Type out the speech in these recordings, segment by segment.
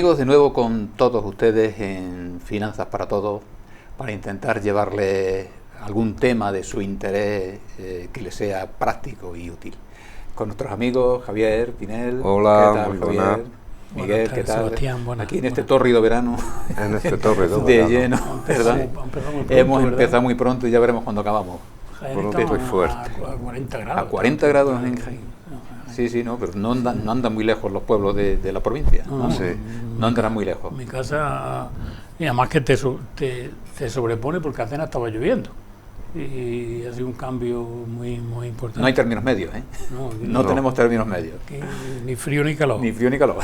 Amigos, de nuevo con todos ustedes en Finanzas para Todos, para intentar llevarles algún tema de su interés que les sea práctico y útil. Con nuestros amigos Javier, Pinel. Hola, ¿qué tal, muy Javier? buena. Miguel, Buenas ¿qué tardes, tal? Sebastián, buenas, aquí en este buenas. tórrido verano. En este tórrido de verano. lleno, ¿verdad? Hemos empezado muy pronto y ya veremos cuándo acabamos. Pronto y fuerte. A 40 grados. A 40 grados en Jaén. Sí, no, pero no andan muy lejos los pueblos de la provincia. No, Sí. No andarán muy lejos. Mi casa, y además que te sobrepone porque apenas estaba lloviendo. Y ha sido un cambio muy importante. No hay términos medios, ¿eh? No tenemos términos medios. Ni frío ni calor. Ni frío ni calor.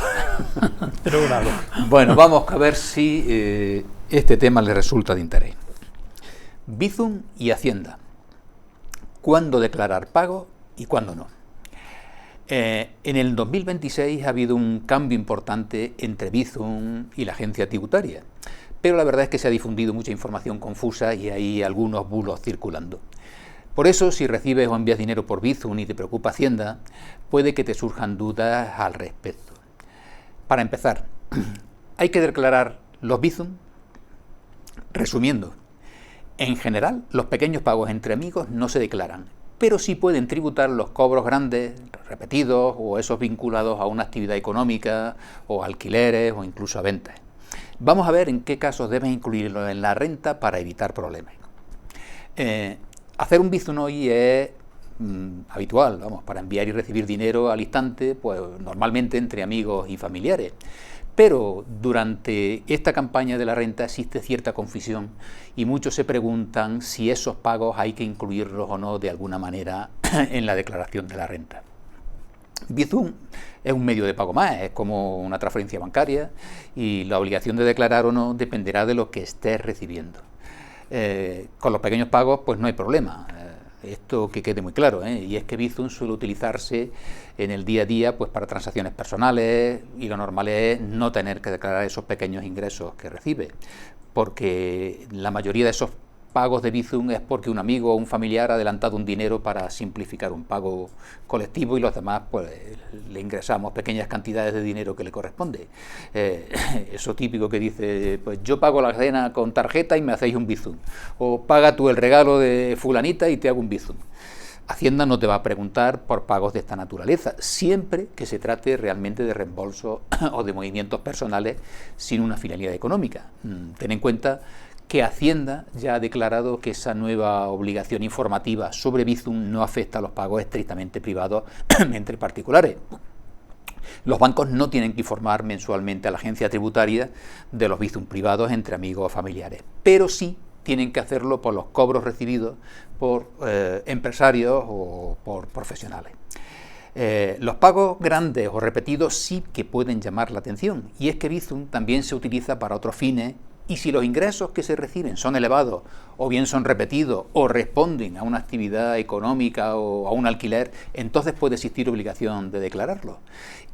0 grados. Bueno, vamos a ver si este tema les resulta de interés. Bizum y Hacienda. ¿Cuándo declarar pago y cuándo no? En el 2026 ha habido un cambio importante entre Bizum y la agencia tributaria, pero la verdad es que se ha difundido mucha información confusa y hay algunos bulos circulando. Por eso, si recibes o envías dinero por Bizum y te preocupa Hacienda, puede que te surjan dudas al respecto. Para empezar, ¿hay que declarar los Bizum? Resumiendo, en general, los pequeños pagos entre amigos no se declaran, pero sí pueden tributar los cobros grandes, repetidos o esos vinculados a una actividad económica o alquileres o incluso a ventas. Vamos a ver en qué casos deben incluirlo en la renta para evitar problemas. Hacer un Bizum hoy es habitual, para enviar y recibir dinero al instante, pues normalmente entre amigos y familiares. Pero durante esta campaña de la renta existe cierta confusión y muchos se preguntan si esos pagos hay que incluirlos o no de alguna manera en la declaración de la renta. Bizum es un medio de pago más, es como una transferencia bancaria y la obligación de declarar o no dependerá de lo que estés recibiendo. Con los pequeños pagos pues no hay problema. Esto que quede muy claro, y es que Bizum suele utilizarse en el día a día pues para transacciones personales y lo normal es no tener que declarar esos pequeños ingresos que recibe, porque la mayoría de esos pagos de Bizum es porque un amigo o un familiar ha adelantado un dinero para simplificar un pago colectivo y los demás pues le ingresamos pequeñas cantidades de dinero que le corresponde. Eso típico que dice, pues yo pago la cena con tarjeta y me hacéis un Bizum, o paga tú el regalo de fulanita y te hago un Bizum. Hacienda no te va a preguntar por pagos de esta naturaleza, siempre que se trate realmente de reembolso o de movimientos personales sin una finalidad económica. Ten en cuenta que Hacienda ya ha declarado que esa nueva obligación informativa sobre Bizum no afecta a los pagos estrictamente privados entre particulares. Los bancos no tienen que informar mensualmente a la agencia tributaria de los Bizum privados entre amigos o familiares, pero sí tienen que hacerlo por los cobros recibidos por empresarios o por profesionales. Los pagos grandes o repetidos sí que pueden llamar la atención, y es que Bizum también se utiliza para otros fines. Y si los ingresos que se reciben son elevados, o bien son repetidos, o responden a una actividad económica o a un alquiler, entonces puede existir obligación de declararlo.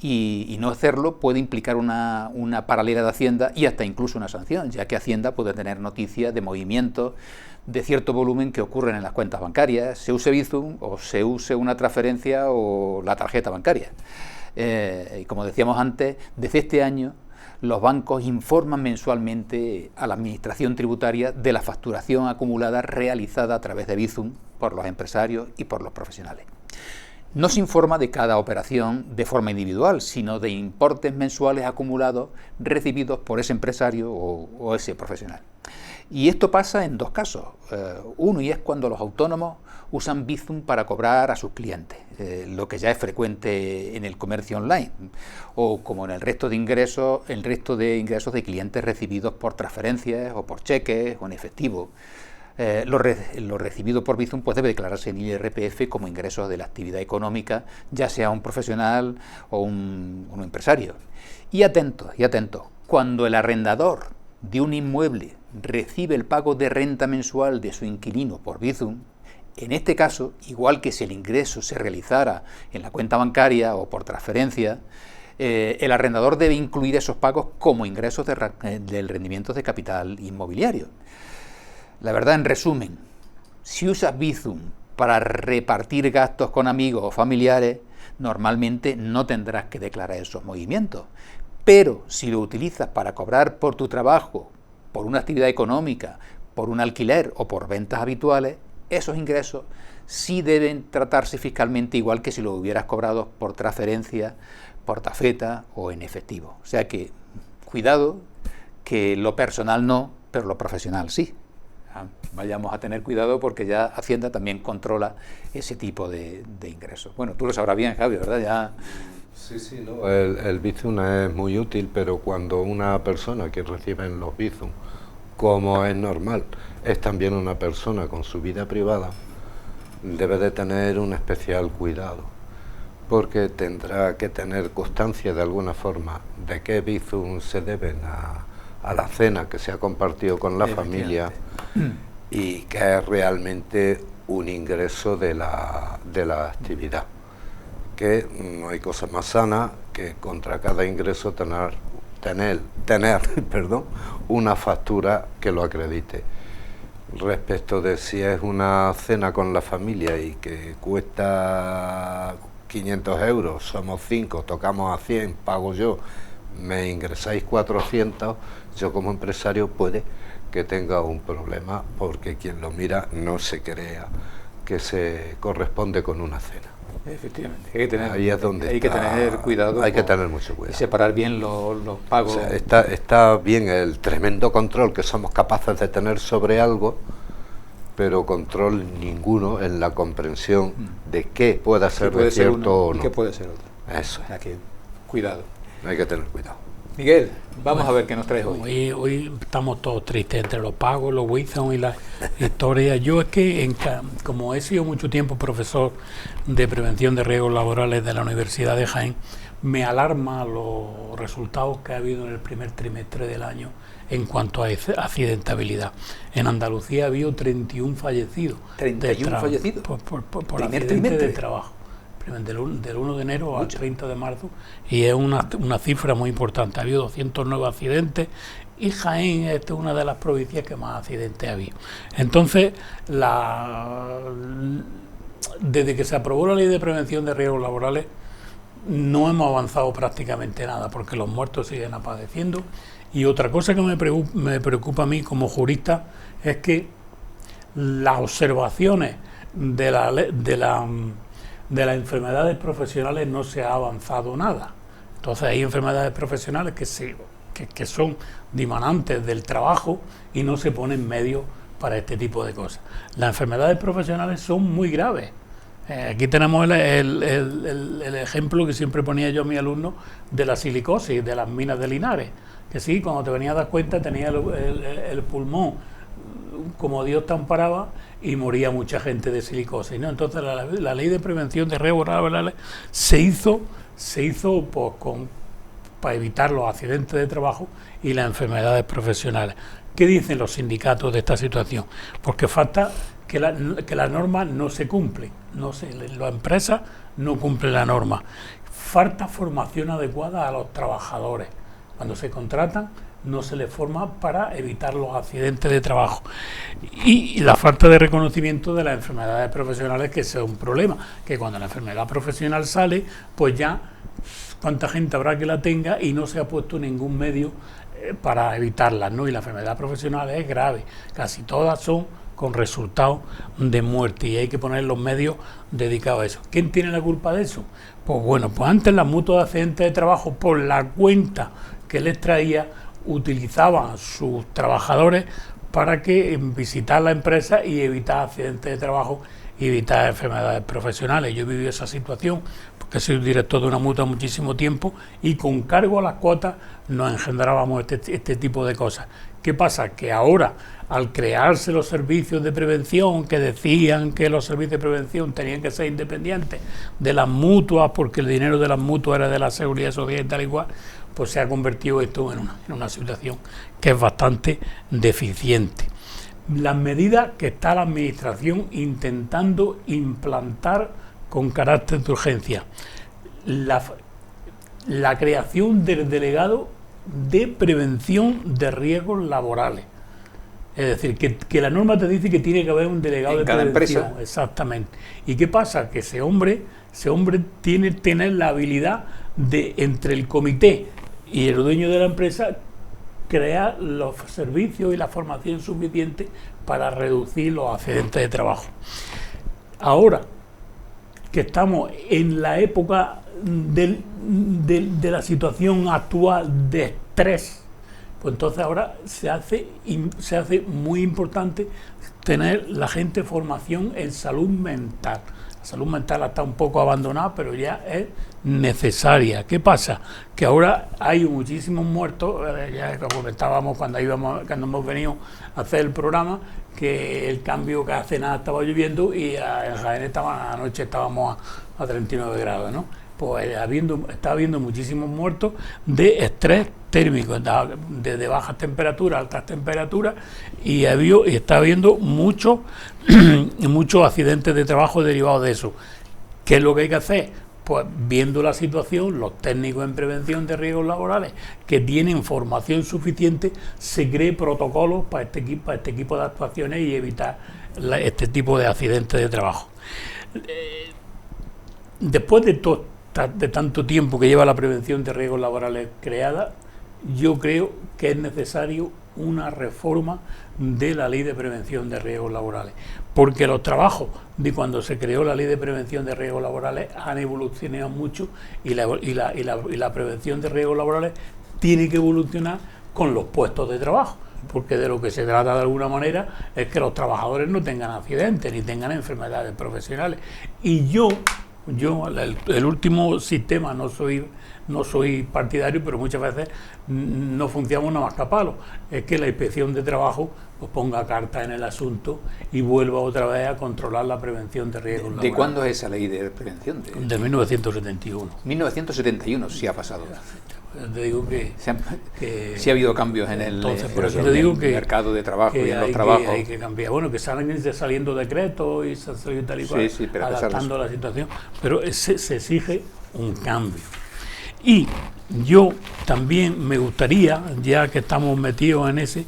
Y no hacerlo puede implicar una paralela de Hacienda y hasta incluso una sanción, ya que Hacienda puede tener noticias de movimientos de cierto volumen que ocurren en las cuentas bancarias, se use Bizum o se use una transferencia o la tarjeta bancaria. Y como decíamos antes, desde este año, los bancos informan mensualmente a la Administración Tributaria de la facturación acumulada realizada a través de Bizum por los empresarios y por los profesionales. No se informa de cada operación de forma individual, sino de importes mensuales acumulados recibidos por ese empresario o ese profesional. Y esto pasa en dos casos. Uno, y es cuando los autónomos usan Bizum para cobrar a sus clientes, lo que ya es frecuente en el comercio online, o como en el resto de ingresos de clientes recibidos por transferencias o por cheques o en efectivo. Lo recibido por Bizum pues debe declararse en IRPF como ingresos de la actividad económica, ya sea un profesional o un empresario. Y atentos, cuando el arrendador de un inmueble recibe el pago de renta mensual de su inquilino por Bizum, en este caso, igual que si el ingreso se realizara en la cuenta bancaria o por transferencia, el arrendador debe incluir esos pagos como ingresos del rendimiento de capital inmobiliario. La verdad, en resumen, si usas Bizum para repartir gastos con amigos o familiares, normalmente no tendrás que declarar esos movimientos. Pero si lo utilizas para cobrar por tu trabajo, por una actividad económica, por un alquiler o por ventas habituales, esos ingresos sí deben tratarse fiscalmente igual que si lo hubieras cobrado por transferencia, por tarjeta o en efectivo. O sea que, cuidado, que lo personal no, pero lo profesional sí. Vayamos a tener cuidado porque ya Hacienda también controla ese tipo de ingresos. Bueno, tú lo sabrás bien, Javi, ¿verdad? Ya... Sí, no, el Bizum es muy útil, pero cuando una persona que recibe los Bizum, como es normal, es también una persona con su vida privada, debe de tener un especial cuidado, porque tendrá que tener constancia de alguna forma de qué Bizum se deben a la cena que se ha compartido con la familia y que es realmente un ingreso de la actividad. Que no hay cosa más sana que contra cada ingreso tener una factura que lo acredite. Respecto de si es una cena con la familia y que cuesta 500 euros, somos 5, tocamos a 100, pago yo, me ingresáis 400, yo como empresario puede que tenga un problema porque quien lo mira no se crea que se corresponde con una cena. Efectivamente, hay que tener, ahí es donde hay que tener cuidado. Hay que tener mucho cuidado. Y separar bien los pagos. O sea, está bien el tremendo control que somos capaces de tener sobre algo, pero control ninguno en la comprensión de qué pueda ser de cierto o no. ¿Qué puede ser otro? Eso es. O sea que, cuidado. Hay que tener cuidado. Miguel, vamos a ver qué nos traes hoy. Hoy estamos todos tristes entre los pagos, los Bizum y las historias. Yo es que, como he sido mucho tiempo profesor de prevención de riesgos laborales de la Universidad de Jaén, me alarma los resultados que ha habido en el primer trimestre del año en cuanto a accidentabilidad. En Andalucía ha habido 31 fallecidos. 31 fallecidos por accidentes de trabajo. Del 1 de enero al 30 de marzo, y es una cifra muy importante. Ha habido 209 accidentes y Jaén es una de las provincias que más accidentes ha habido. Entonces, desde que se aprobó la Ley de Prevención de Riesgos Laborales, no hemos avanzado prácticamente nada, porque los muertos siguen padeciendo. Y otra cosa que me preocupa a mí como jurista es que las observaciones de las enfermedades profesionales no se ha avanzado nada. Entonces hay enfermedades profesionales que son dimanantes del trabajo y no se ponen medios para este tipo de cosas. Las enfermedades profesionales son muy graves. Aquí tenemos el ejemplo que siempre ponía yo a mis alumnos de la silicosis de las minas de Linares, que sí, cuando te venías a dar cuenta tenía el pulmón como Dios te amparaba y moría mucha gente de silicosis, ¿no? Entonces la Ley de Prevención de Riesgos Laborales se hizo pues, para evitar los accidentes de trabajo y las enfermedades profesionales. ¿Qué dicen los sindicatos de esta situación? Porque falta que las normas no se cumplen, las empresas no cumplen la norma. Falta formación adecuada a los trabajadores. Cuando se contratan, no se les forma para evitar los accidentes de trabajo. Y la falta de reconocimiento de las enfermedades profesionales, que ese es un problema, que cuando la enfermedad profesional sale, pues ya cuánta gente habrá que la tenga y no se ha puesto ningún medio para evitarlas, ¿no? Y la enfermedad profesional es grave, casi todas son con resultados de muerte y hay que poner los medios dedicados a eso. ¿Quién tiene la culpa de eso? Pues bueno, pues antes las mutuas de accidentes de trabajo, por la cuenta que les traía, utilizaban sus trabajadores para que visitar la empresa y evitar accidentes de trabajo y evitar enfermedades profesionales. Yo he vivido esa situación porque soy director de una mutua muchísimo tiempo y con cargo a las cuotas nos engendrábamos este tipo de cosas. ¿Qué pasa? Que ahora, al crearse los servicios de prevención, que decían que los servicios de prevención tenían que ser independientes de las mutuas porque el dinero de las mutuas era de la seguridad social y tal y cual, pues se ha convertido esto en una situación que es bastante deficiente. Las medidas que está la Administración intentando implantar con carácter de urgencia. La creación del delegado de prevención de riesgos laborales. Es decir, que la norma te dice que tiene que haber un delegado de prevención. Empresa. Exactamente. ¿Y qué pasa? Que ese hombre tiene que tener la habilidad de, entre el comité y el dueño de la empresa crea los servicios y la formación suficiente para reducir los accidentes de trabajo. Ahora que estamos en la época de la situación actual de estrés, pues entonces ahora se hace muy importante tener la gente formación en salud mental. La salud mental está un poco abandonada, pero ya es necesaria. ¿Qué pasa? Que ahora hay muchísimos muertos, ya lo comentábamos cuando hemos venido a hacer el programa, que el cambio que hace nada estaba lloviendo y en Jaén anoche estábamos a 39 grados, ¿no? Pues está habiendo muchísimos muertos de estrés térmico, desde bajas temperaturas, altas temperaturas, y está habiendo muchos accidentes de trabajo derivados de eso. ¿Qué es lo que hay que hacer? Pues viendo la situación, los técnicos en prevención de riesgos laborales que tienen formación suficiente, se cree protocolos para este equipo de actuaciones y evitar este tipo de accidentes de trabajo. Después de tanto tiempo que lleva la prevención de riesgos laborales creada, yo creo que es necesario una reforma de la Ley de Prevención de Riesgos Laborales, porque los trabajos de cuando se creó la Ley de Prevención de Riesgos Laborales han evolucionado mucho y la prevención de riesgos laborales tiene que evolucionar con los puestos de trabajo, porque de lo que se trata de alguna manera es que los trabajadores no tengan accidentes ni tengan enfermedades profesionales. Y yo el último sistema no soy partidario, pero muchas veces no funcionamos nada más que a palo. Es que la Inspección de Trabajo pues ponga carta en el asunto y vuelva otra vez a controlar la prevención de riesgos laborales. ¿De cuándo es esa ley de prevención? De 1971. 1971 sí ha pasado. Te digo que sí ha habido cambios en el mercado de trabajo y en los trabajos. Hay que cambiar. Bueno, que saliendo decretos y saliendo tal y cual, adaptando la situación, pero se exige un cambio. Y yo también me gustaría, ya que estamos metidos en ese,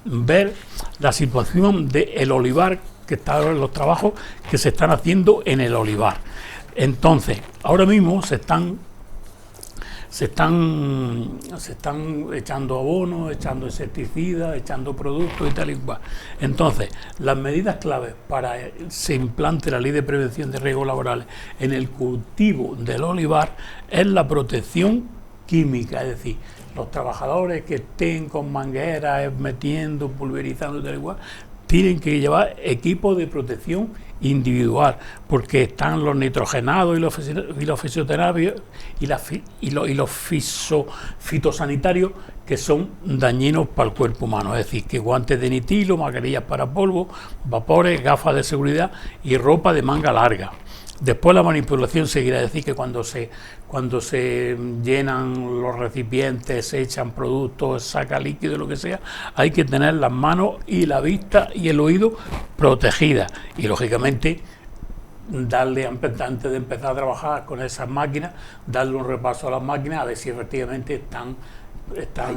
ver la situación del olivar, que están los trabajos que se están haciendo en el olivar. Entonces, ahora mismo se están echando abonos, echando insecticidas, echando productos y tal y cual. Entonces, las medidas claves para que se implante la Ley de Prevención de Riesgos Laborales en el cultivo del olivar es la protección química, es decir, los trabajadores que estén con mangueras metiendo, pulverizando y tal y cual, tienen que llevar equipo de protección individual, porque están los nitrogenados y los fisioterapios y los fitosanitarios que son dañinos para el cuerpo humano, es decir, que guantes de nitilo, mascarillas para polvo, vapores, gafas de seguridad y ropa de manga larga. Después la manipulación seguirá, es decir, que cuando se llenan los recipientes, se echan productos, saca líquido, lo que sea, hay que tener las manos y la vista y el oído protegidas. Y lógicamente darle, antes de empezar a trabajar con esas máquinas, darle un repaso a las máquinas a ver si efectivamente están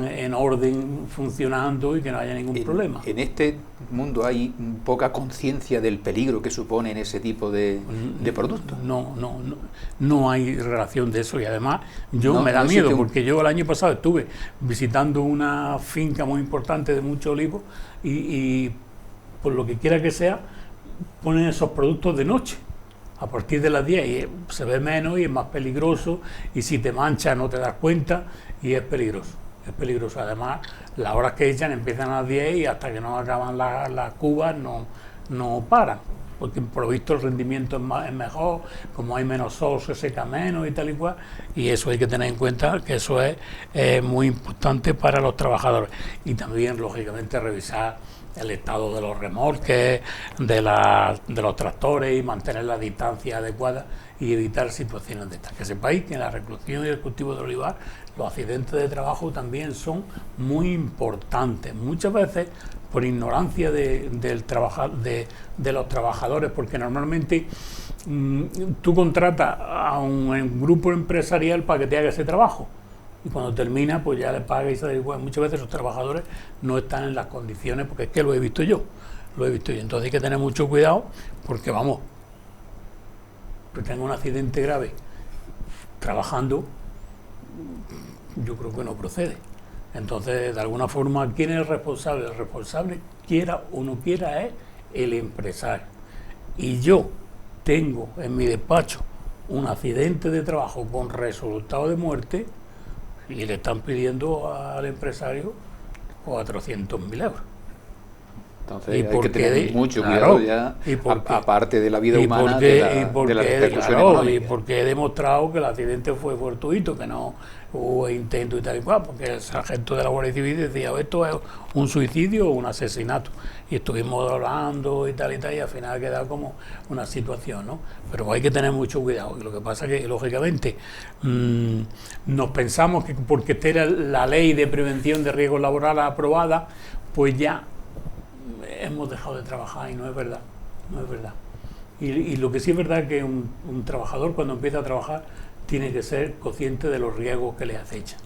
en orden, funcionando y que no haya ningún problema. En este mundo hay poca conciencia del peligro que suponen ese tipo de productos. No hay relación de eso, y además me da miedo, porque yo el año pasado estuve visitando una finca muy importante de muchos olivos y por lo que quiera que sea, ponen esos productos de noche. A partir de las 10 y se ve menos y es más peligroso, y si te mancha no te das cuenta y es peligroso. Es peligroso. Además, las horas que echan empiezan a las 10 y hasta que no acaban las cubas no paran, porque por lo visto el rendimiento es mejor, como hay menos sol se seca menos y tal y cual, y eso hay que tener en cuenta, que eso es muy importante para los trabajadores. Y también, lógicamente, revisar el estado de los remolques, de los tractores, y mantener la distancia adecuada y evitar situaciones de estas. Que sepáis que en la reclusión y el cultivo de olivar los accidentes de trabajo también son muy importantes, muchas veces por ignorancia de los trabajadores, porque normalmente tú contratas a un grupo empresarial para que te haga ese trabajo, y cuando termina pues ya le paga y se da igual. Muchas veces los trabajadores no están en las condiciones, porque es que lo he visto yo. Entonces hay que tener mucho cuidado, porque que tenga un accidente grave trabajando, yo creo que no procede. Entonces, de alguna forma, ¿quién es el responsable? El responsable, quiera o no quiera, es el empresario. Y yo tengo en mi despacho un accidente de trabajo con resultado de muerte y le están pidiendo al empresario 400.000 euros. Entonces ¿Y hay por que qué? tener mucho Claro. cuidado ya, ¿Y por qué? aparte de la vida ¿Y humana, por qué? de ¿Y la, por de la qué? repercusión Claro, económica. y porque he demostrado que el accidente fue fortuito, que no hubo intento y tal y cual, porque el sargento de la Guardia Civil decía, esto es un suicidio o un asesinato. Y estuvimos hablando y tal, y al final ha quedado como una situación, ¿no? Pero hay que tener mucho cuidado. Y lo que pasa es que, lógicamente, nos pensamos que porque esté la ley de prevención de riesgos laborales aprobada, pues ya hemos dejado de trabajar, y no es verdad, no es verdad. Y lo que sí es verdad es que un trabajador, cuando empieza a trabajar, tiene que ser consciente de los riesgos que le acechan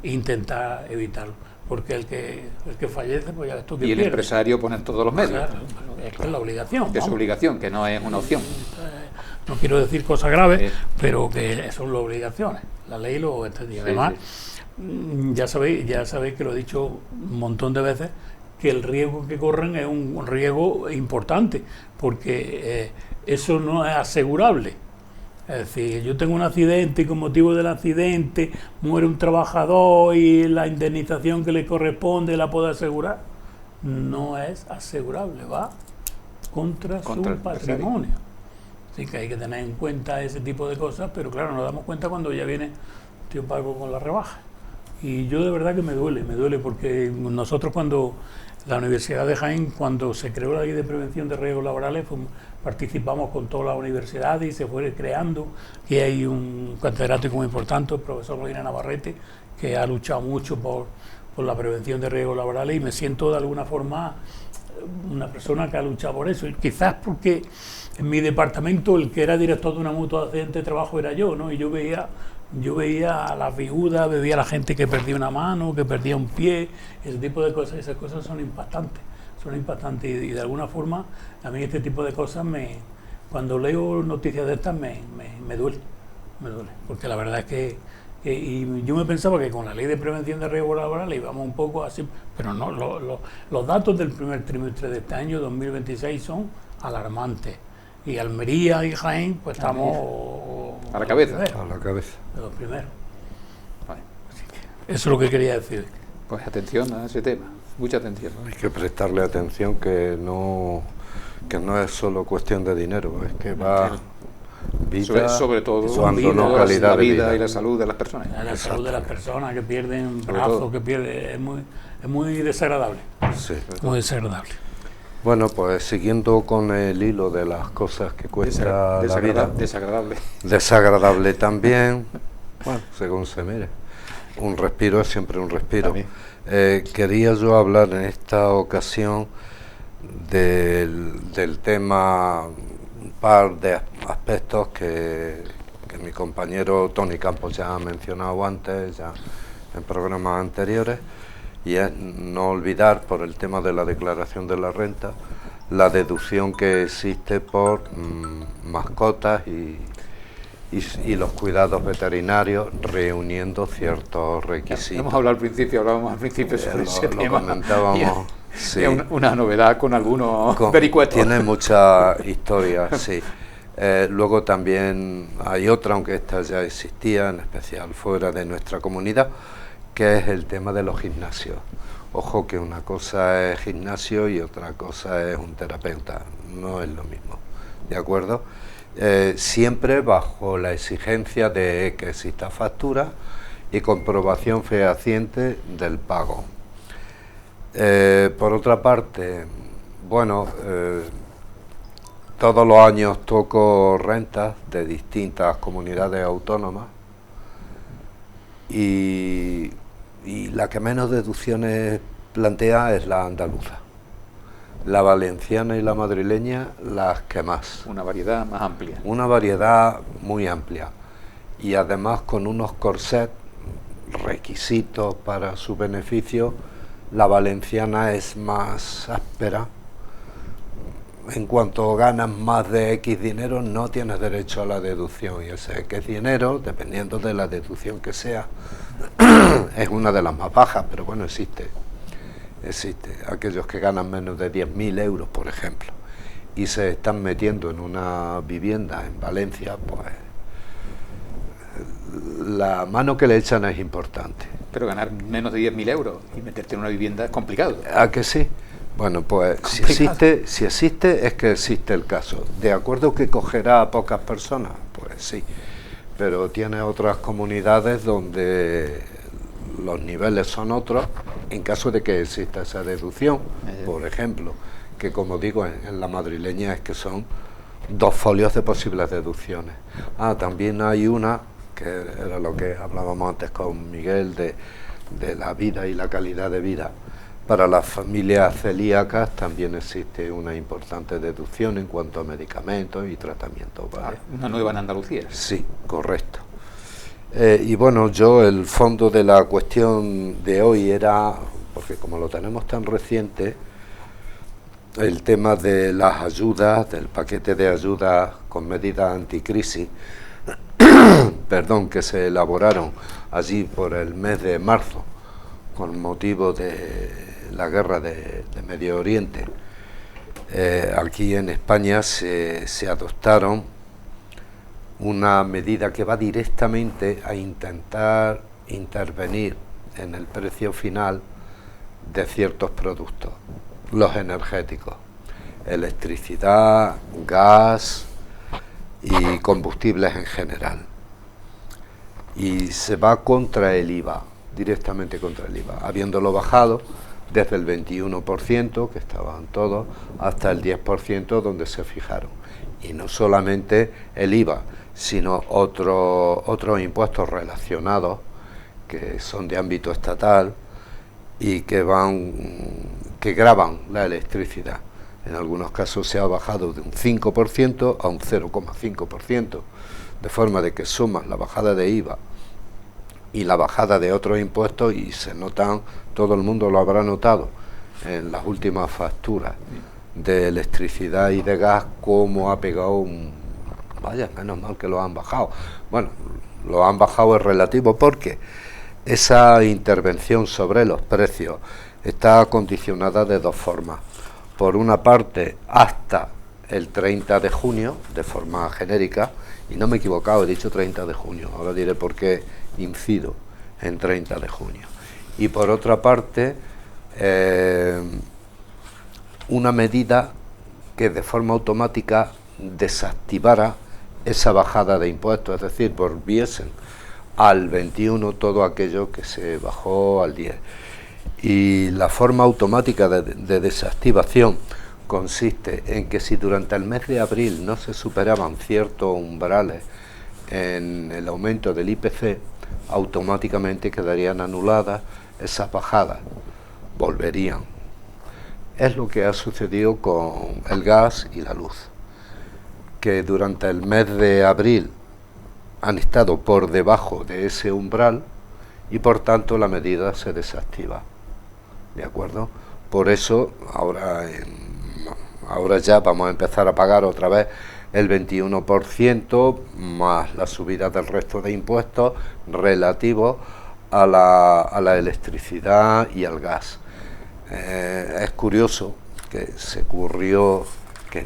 e intentar evitarlo, porque el que fallece, pues ya ves tú que Y el pierde. empresario poner todos los medios, Claro, es que es la obligación. que es vamos. obligación, que no es una opción. No quiero decir cosas graves, Sí. pero que son las obligaciones. La ley lo establece. Sí, Además, ya sabéis que lo he dicho un montón de veces, que el riesgo que corren es un riesgo importante, porque eso no es asegurable. Es decir, yo tengo un accidente y con motivo del accidente muere un trabajador y la indemnización que le corresponde la puedo asegurar. No es asegurable, va contra su el empresario. patrimonio. Así que hay que tener en cuenta ese tipo de cosas, pero claro, nos damos cuenta cuando ya viene tío Paco con la rebaja. Y yo de verdad que me duele, porque nosotros cuando la Universidad de Jaén, cuando se creó la Ley de Prevención de Riesgos Laborales, participamos con todas las universidades y se fue creando, que hay un catedrático muy importante, el profesor Loina Navarrete, que ha luchado mucho por la prevención de riesgos laborales, y me siento de alguna forma una persona que ha luchado por eso. Y quizás porque en mi departamento el que era director de una mutua de accidente de trabajo era yo, ¿no? Y yo veía a las viudas, veía a la gente que perdía una mano, que perdía un pie, ese tipo de cosas. Esas cosas son impactantes y de alguna forma a mí este tipo de cosas cuando leo noticias de estas me duele, porque la verdad es que y yo me pensaba que con la Ley de Prevención de Riesgos Laborales íbamos un poco así, pero no, los datos del primer trimestre de este año 2026 son alarmantes, y Almería y Jaén pues estamos a la cabeza. A la cabeza. De los primeros. Vale. Eso es lo que quería decir. Pues atención a ese tema, mucha atención. Hay que prestarle atención, que no es solo cuestión de dinero, es que va vida, sobre todo cuando no calidad la de vida y la salud de las personas. La salud de las personas que pierden Sobre brazos, todo. que pierden, es muy desagradable. Sí. Muy desagradable. Bueno, pues siguiendo con el hilo de las cosas que cuesta la vida, Desagradable. desagradable también, bueno, según se mire. Un respiro es siempre un respiro. También. Quería yo hablar en esta ocasión del tema, un par de aspectos que mi compañero Tony Campos ya ha mencionado antes, ya en programas anteriores, y es no olvidar, por el tema de la declaración de la renta, la deducción que existe por mascotas y los cuidados veterinarios, reuniendo ciertos requisitos. Hablábamos al principio sobre ese Lo tema. comentábamos, sí. Es una novedad con algunos vericuetos. Tiene mucha historia, sí. Luego también hay otra, aunque esta ya existía, en especial fuera de nuestra comunidad, que es el tema de los gimnasios. Ojo, que una cosa es gimnasio y otra cosa es un terapeuta, no es lo mismo, ¿de acuerdo? Siempre bajo la exigencia de que exista factura y comprobación fehaciente del pago. Por otra parte, bueno, todos los años toco rentas de distintas comunidades autónomas y la que menos deducciones plantea es la andaluza. La valenciana y la madrileña las que más. Una variedad más amplia. Una variedad muy amplia y además con unos corsets, requisitos para su beneficio. La valenciana es más áspera, en cuanto ganas más de X dinero no tienes derecho a la deducción, y ese X dinero, dependiendo de la deducción que sea, es una de las más bajas, pero bueno, existe. Aquellos que ganan menos de 10.000 euros, por ejemplo, y se están metiendo en una vivienda en Valencia, pues la mano que le echan es importante. Pero ganar menos de 10.000 euros y meterte en una vivienda es complicado. ¿A que sí? Bueno, pues si existe, es que existe el caso. ¿De acuerdo que cogerá a pocas personas? Pues sí, pero tiene otras comunidades donde los niveles son otros, en caso de que exista esa deducción, por ejemplo, que como digo, en la madrileña es que son 2 folios de posibles deducciones. También hay una, que era lo que hablábamos antes con Miguel, de la vida y la calidad de vida. Para las familias celíacas también existe una importante deducción en cuanto a medicamentos y tratamientos. ¿Vale? Una nueva en Andalucía. Sí, correcto. Y bueno, el fondo de la cuestión de hoy era, porque como lo tenemos tan reciente, el tema de las ayudas, del paquete de ayudas con medidas anticrisis, que se elaboraron allí por el mes de marzo, con motivo de la guerra de Medio Oriente. Aquí en España se adoptaron una medida que va directamente a intentar intervenir en el precio final de ciertos productos, los energéticos, electricidad, gas y combustibles en general. Y se va contra el IVA, directamente contra el IVA, habiéndolo bajado desde el 21%, que estaban todos, hasta el 10% donde se fijaron. Y no solamente el IVA, sino otros impuestos relacionados que son de ámbito estatal y que gravan la electricidad. En algunos casos se ha bajado de un 5% a un 0,5%, de forma de que sumas la bajada de IVA y la bajada de otros impuestos y se notan, todo el mundo lo habrá notado en las últimas facturas de electricidad y de gas, cómo ha pegado vaya, menos mal que lo han bajado. Bueno, lo han bajado es relativo porque esa intervención sobre los precios está condicionada de 2 formas. Por una parte, hasta el 30 de junio, de forma genérica, y no me he equivocado, he dicho 30 de junio, ahora diré por qué incido en 30 de junio. Y por otra parte, una medida que de forma automática desactivara esa bajada de impuestos, es decir, volviesen al 21 todo aquello que se bajó al 10. Y la forma automática de desactivación consiste en que si durante el mes de abril no se superaban ciertos umbrales en el aumento del IPC, automáticamente quedarían anuladas esas bajadas, volverían. Es lo que ha sucedido con el gas y la luz, que durante el mes de abril han estado por debajo de ese umbral y por tanto la medida se desactiva. ¿De acuerdo? Por eso ahora ya vamos a empezar a pagar otra vez el 21% más la subida del resto de impuestos relativos a la electricidad y al gas. Es curioso que se ocurrió que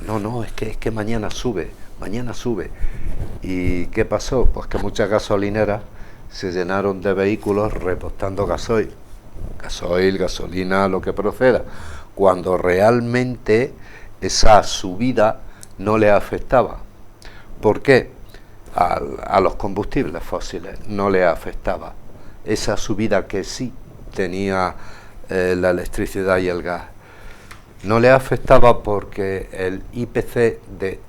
es que mañana sube. ¿Y qué pasó? Pues que muchas gasolineras se llenaron de vehículos repostando gasoil, gasolina, lo que proceda, cuando realmente esa subida no le afectaba. ¿Por qué? A los combustibles fósiles no le afectaba esa subida que sí tenía la electricidad y el gas. No le afectaba porque el IPC de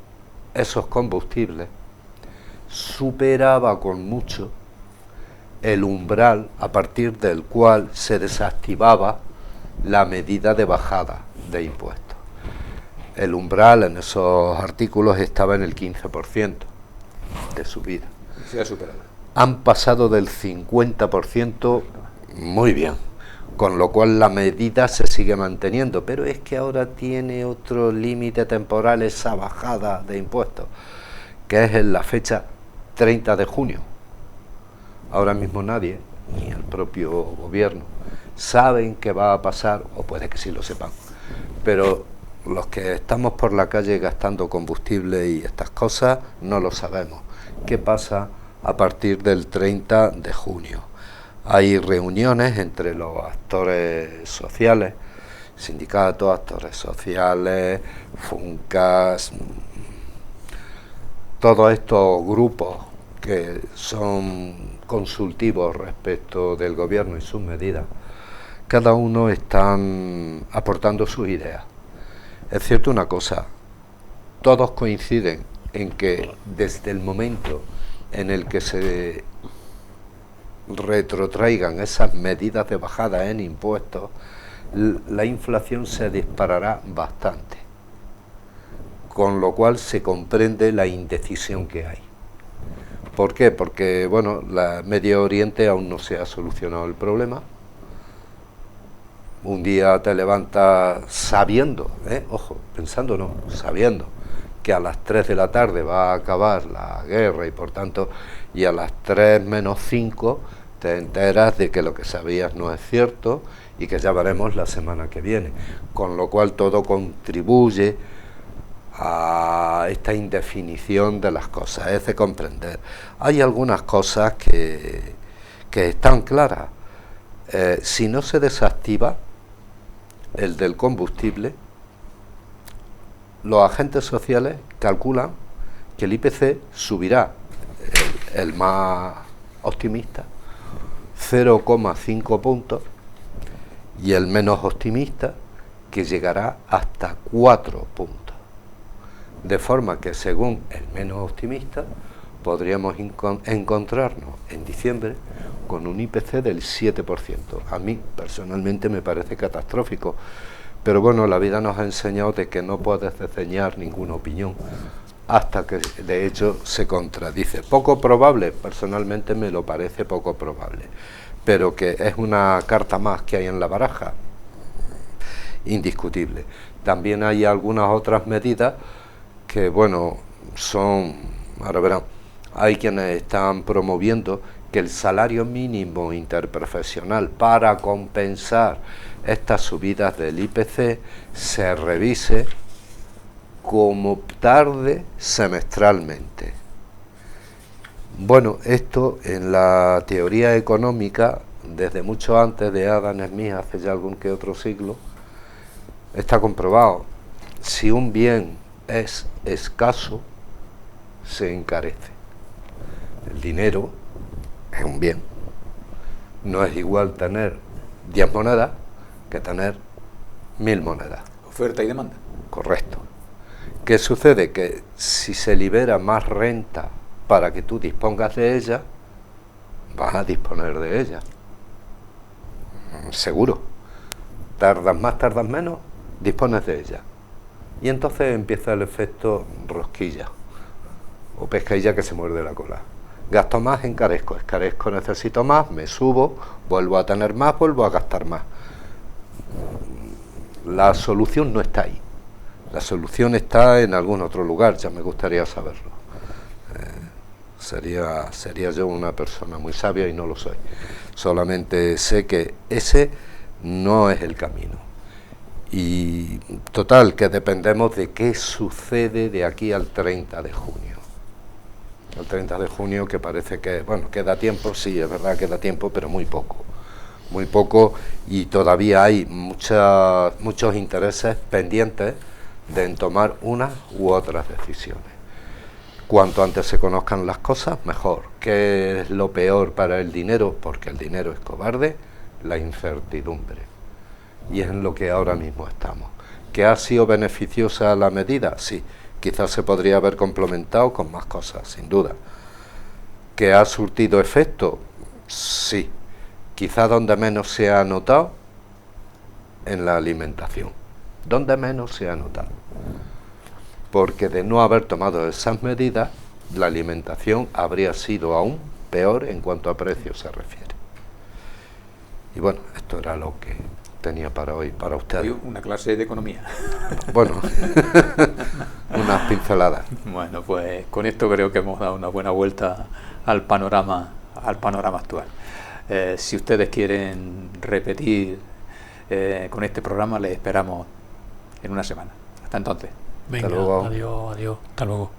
esos combustibles superaba con mucho el umbral a partir del cual se desactivaba la medida de bajada de impuestos. El umbral en esos artículos estaba en el 15% de subida. Se ha superado. Han pasado del 50%, muy bien, con lo cual la medida se sigue manteniendo, pero es que ahora tiene otro límite temporal esa bajada de impuestos, que es en la fecha 30 de junio. Ahora mismo nadie, ni el propio gobierno, saben qué va a pasar, o puede que sí lo sepan, pero los que estamos por la calle gastando combustible y estas cosas no lo sabemos. ¿Qué pasa a partir del 30 de junio? Hay reuniones entre los actores sociales, sindicatos, actores sociales, FUNCAS, todos estos grupos que son consultivos respecto del gobierno y sus medidas. Cada uno están aportando sus ideas. Es cierto una cosa, todos coinciden en que desde el momento en el que se retrotraigan esas medidas de bajada en impuestos, la inflación se disparará bastante, con lo cual se comprende la indecisión que hay. ¿Por qué? Porque, bueno, la Medio Oriente aún no se ha solucionado el problema. Un día te levantas sabiendo, ojo, pensando no, sabiendo que a las 3 de la tarde va a acabar la guerra y por tanto, y a las 3 menos 5 te enteras de que lo que sabías no es cierto y que ya veremos la semana que viene. Con lo cual todo contribuye a esta indefinición de las cosas, es de comprender. Hay algunas cosas que están claras. Si no se desactiva el del combustible, los agentes sociales calculan que el IPC subirá, el más optimista, 0,5 puntos, y el menos optimista, que llegará hasta 4 puntos. De forma que, según el menos optimista, podríamos encontrarnos en diciembre con un IPC del 7%. A mí, personalmente, me parece catastrófico. Pero bueno, la vida nos ha enseñado de que no puedes desdeñar ninguna opinión hasta que, de hecho, se contradice. Poco probable, personalmente me lo parece poco probable. Pero que es una carta más que hay en la baraja, indiscutible. También hay algunas otras medidas que, bueno, son, ahora verán, hay quienes están promoviendo que el salario mínimo interprofesional, para compensar estas subidas del IPC, se revise como tarde semestralmente. Bueno, esto en la teoría económica, desde mucho antes de Adam Smith, hace ya algún que otro siglo, está comprobado. Si un bien es escaso, se encarece. El dinero es un bien. No es igual tener 10 monedas que tener 1000 monedas. Oferta y demanda. Correcto. ¿Qué sucede? Que si se libera más renta para que tú dispongas de ella, vas a disponer de ella. Seguro. Tardas más, tardas menos, dispones de ella. Y entonces empieza el efecto rosquilla o pescadilla que se muerde la cola. Gasto más, encarezco, necesito más, me subo, vuelvo a tener más, vuelvo a gastar más. La solución no está ahí. La solución está en algún otro lugar, ya me gustaría saberlo. Sería yo una persona muy sabia y no lo soy. Solamente sé que ese no es el camino. Y total, que dependemos de qué sucede de aquí al 30 de junio. El 30 de junio, que parece que, bueno, queda tiempo, sí, es verdad, queda tiempo, pero muy poco. Muy poco, y todavía hay muchos intereses pendientes de tomar unas u otras decisiones. Cuanto antes se conozcan las cosas, mejor. ¿Qué es lo peor para el dinero? Porque el dinero es cobarde, la incertidumbre. Y es en lo que ahora mismo estamos. ¿Que ha sido beneficiosa la medida? Sí. Quizás se podría haber complementado con más cosas, sin duda. ¿Que ha surtido efecto? Sí. Quizás donde menos se ha notado, en la alimentación. Donde menos se ha notado. Porque de no haber tomado esas medidas, la alimentación habría sido aún peor en cuanto a precios se refiere. Y bueno, esto era lo que tenía para hoy, para ustedes. Hoy una clase de economía. Bueno, unas pinceladas. Bueno, pues con esto creo que hemos dado una buena vuelta al panorama actual. Si ustedes quieren repetir con este programa, les esperamos en una semana. Hasta entonces. Venga, Hasta luego. adiós, hasta luego.